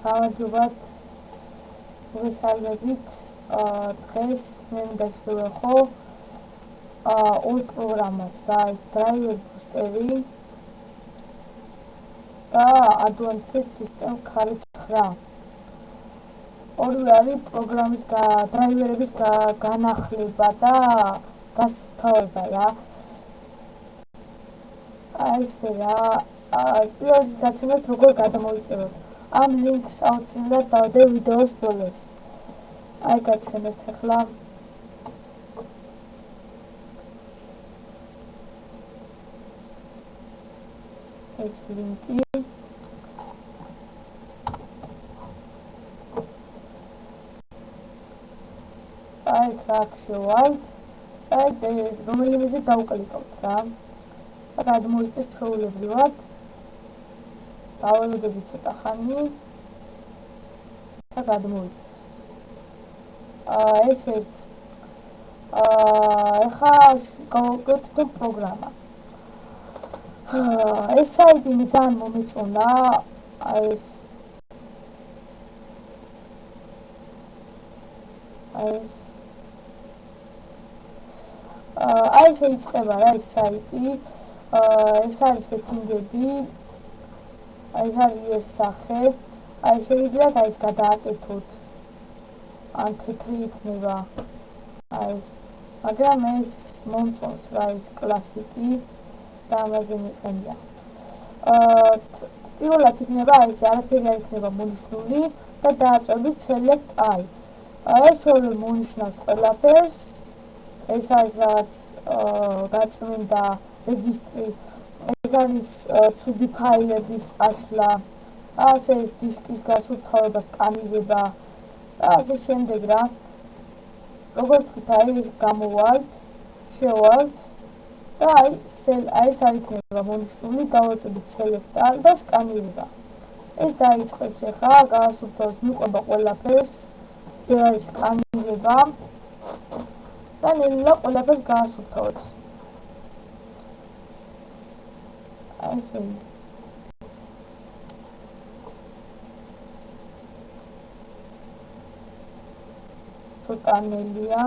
გამარჯობათ, მოგესალმებით. დღეს მე მინდა შევეხო ორ პროგრამას, რა ის Driver Booster და Advanced System Car 9. ორივე არის პროგრამის დრაივერების განახლება და გასთავება რა. ესე რა, პირველად გაცემოთ როგორ გადამოვიწეროთ. ამ ლინკს აუცილებლად დავდებ ვიდეოს ბოლოს. აი გაჩვენებთ ახლა. ეს ლინკი. აი აქ შევვალთ. აი რომელიმეზე დავკლიკავთ რა. და გადმოიწეს ჩვეულებრივად. დავალოდებით ცოტა ხანი და გადმოიწეს. ეს ერთ ეხა გავაკეთოთ პროგრამა. ეს საიტი მე ძალიან მომეწონა. აი ესე იწყება რა ეს საიტი. ეს არის სეტინგები. ეს არის ეს სახე. აი შევიძლიათ აი ეს გადააკეთოთ. ან თეთრი იქნება. აი ეს. მაგრამ ეს მომწონს რა ეს კლასიკი და ამაზე მიყენია. პირველად იქნება აი ეს არაფერი არ იქნება მონიშნული და დააწვევით select I. ეს შევძლებ მონიშნავს ყველაფერს. ეს არის რაღაც გაწმენდა რეგისტრი. ეს არის ცუდი ფაილების წაშლა. ასე ეს დისკის გასუფთავება, სკანირება და ასე შემდეგ რა. როგორც ვთქვით, აი ეს გამოვალთ, შევალთ და აი ეს არ იქნება მონიშნული, დავაწვევით select all და სკანირება. ეს დაიწყებს ახლა გაასუფთავს მიყვება ყველაფერს. ჯერ არის სკანირება და ნელა ყველაფერს გაასუფთავებს. ასე ცოტა ნელია.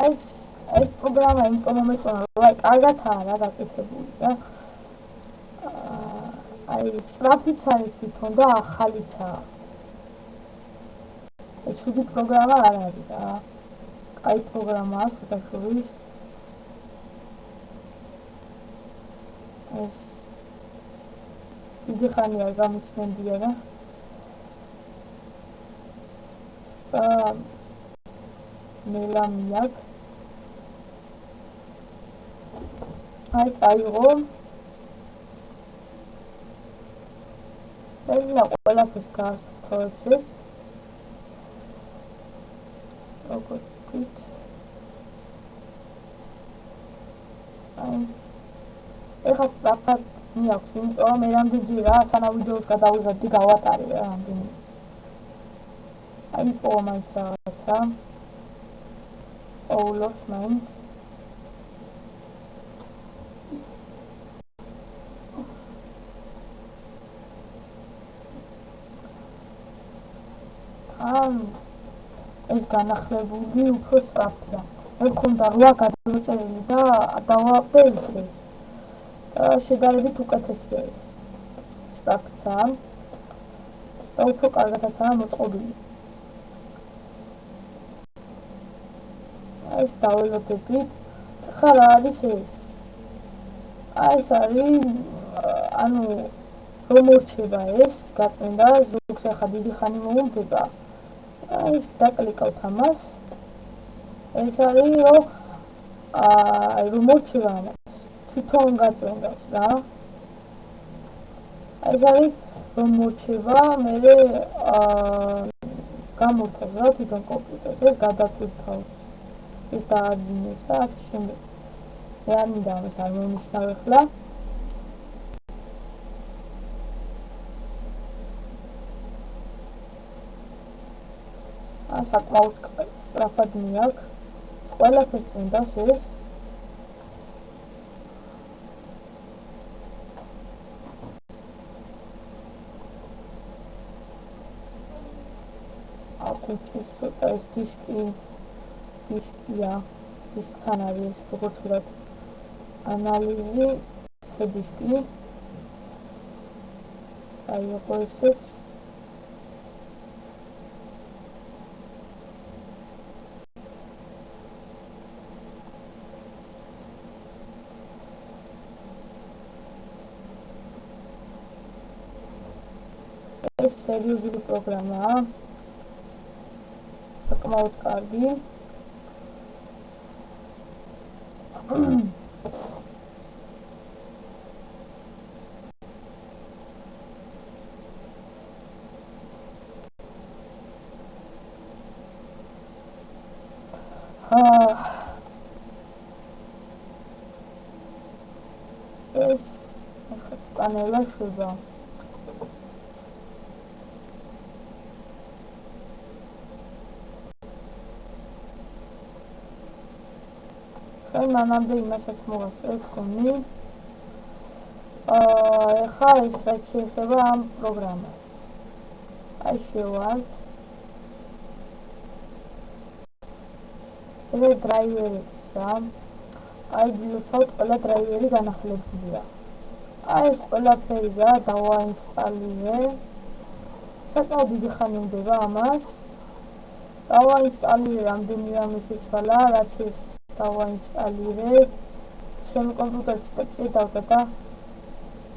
ეს პროგრამა იმიტომ მომეწონა, რომ აი კარგადაა რა გაკეთებული და აი სწრაფიც არის თვითონ და ახალიცაა. ეს ცუდი პროგრამა არ არის რა. კაი პროგრამაა შეთაშორის. ეს დიდი ხანი არ გამიწმენდია რა. მელამიაკ აი წაიღო ელა ყველაფერს გაასუფთავებს ეს როგორც ვთქვით აი ეხლა სწრაფად მიაქვს იმიტომ რომ მე რამდენჯერ რა სანამ ვიდეოს გადავიღებდი გავატარე რა რამდენი აი პოვა მაინც რაღაცა ოულობს მაინც ეს განახლებული უფრო სწრაფია. მე მქონდა 8 გადმოწერილი და დავაყდე ისე. შედარებით უკეთესია ეს. სწრაფცა და უფრო კარგადაცაა მოწყობილი. ეს დაველოდებით. ხა რა არის ეს? ეს არის ანუ რომ მორჩება ეს გაწმენდა ზოგს ახლა დიდი ხანი მოუნდება. ეს დაკლიკავთ ამას. ეს არის რომ მორჩება ამას. თვითონ გაწმენდავს რა. ეს არის რომ მორჩება, მე გამორთავს რა თვითონ კომპიუტერს. ეს გადაკვირთავს. ეს დააძინებს და ასე შემდეგ. მე არ მინდა ამას არ მომნიშნავ ახლა. საკმაოდ სწრაფად მიაქვს. ყველაფერს წმინდავს ეს. კუჭის ცოტა ეს დისკია, დისკთან არის როგორც ვთქვათ ანალიზი, C დისკი. წაიღო ესეც. ეს სერიოზული პროგრამაა. საკმაოდ კარგი. ეს სპანელა შვება. მანამდე იმასაც მოვასწრებთ ხომი. ეხლა ეს რაც შეეხება ამ პროგრამას. აი შევართ. ეს დრაივერია. აი გილოცავთ ყველა დრაივერი განახლებულია. აი ეს ყველაფერი რა დავაინსტალირე. საკმაოდ დიდი ხანი უნდება ამას. დავაინსტალირე რამდენი რამე შეცვალა, რაც ეს დავაინსტალირე. ჩემი კომპიუტერში და ჭიდავდა და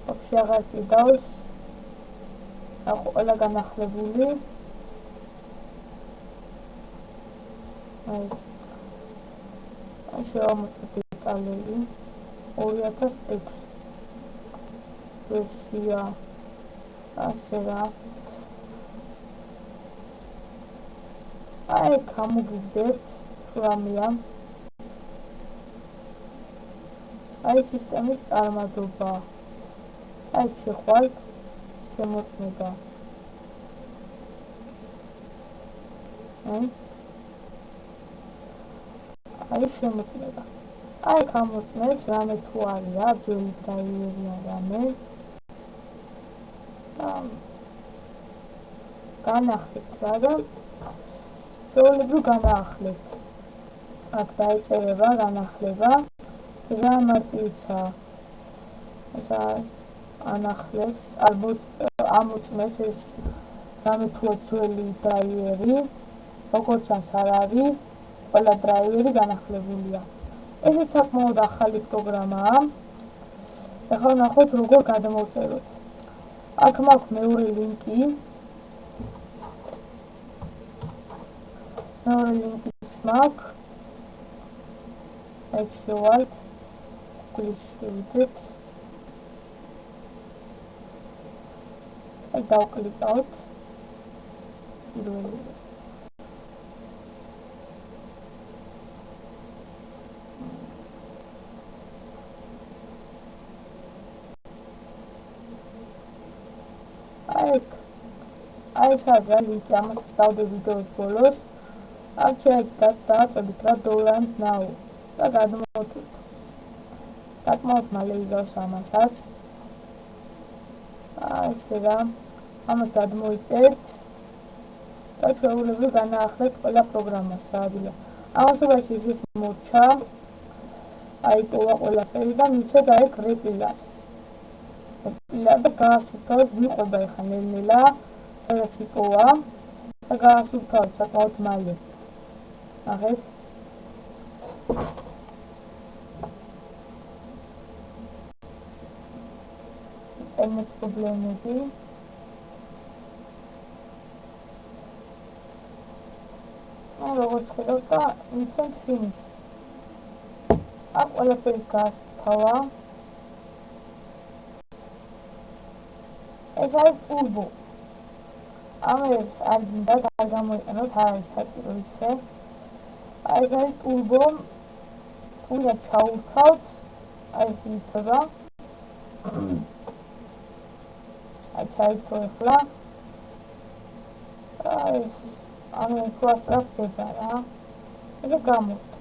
ვაფშე აღარ ჭიდავს. ახლა ყველა განახლებული. აი შევამოწმოთ დეტალები. 2006 ვერსია ასე რა. აი გამოგიგდებთ თუ რამეა. აი სისტემის წარმატება. აი შეხვალთ შემოწმება. აი შემოწმება. აი გამოწმებს რამე თუ არია, ძველი დრაივერია რამე. განახლებთ რა და ჩვეულებრივ განაახლებთ. აქ დაიწერება განახლება. რა მარტივცა ეს ანახლებს, ალბათ ამოწმებს ეს რამე თუ ძველი დრაივერი, როგორც ჩანს არ არის, ყველა დრაივერი განახლებულია. ესეც საკმაოდ ახალი პროგრამაა. ეხლა ნახოთ როგორ გადმოვწეროთ. აქ მაქვს მეორე ლინკი. მეორე ლინკიც მაქვს. აი შევართ. გულშევიდეთ. აი დავკლიკავთ. პირველი აი ეს არის ლინკი, ამასაც დავდე ვიდეოს ბოლოს. აქ დააწოდეთ რა Download Now და გადმოვთვლით. საკმაოდ მალე იზავს ამასაც. ესე რა, ამას გადმოიწერთ და ჩვეულებრივ განაახლებთ ყველა პროგრამას რა ადგილა. ამასობაში ის მორჩა. აი პოვა ყველაფერი და მიცეთ აი რეპილარს. რეპილარ და გაასუფთავოთ, მიყვება ეხლა ნელ-ნელა. რაც იპოვა და გაასუფთავოთ საკმაოდ მალე. ნახეთ. ინტერნეტ პრობლემები. როგორც ხედავთ და მიცემთ finish. აქ ყველაფერი გაასუფთავა. ეს არის turbo. ამებს არ გინდათ არ გამოიყენოთ, არ არის საჭირო ისე. აი ეს არის turbo. უნდა ჩაუთავთ. აი ეს იწება. აი ჩაითო ახლა. აი ანუ უფრო სწრაფდება რა. ეს გამოვთ.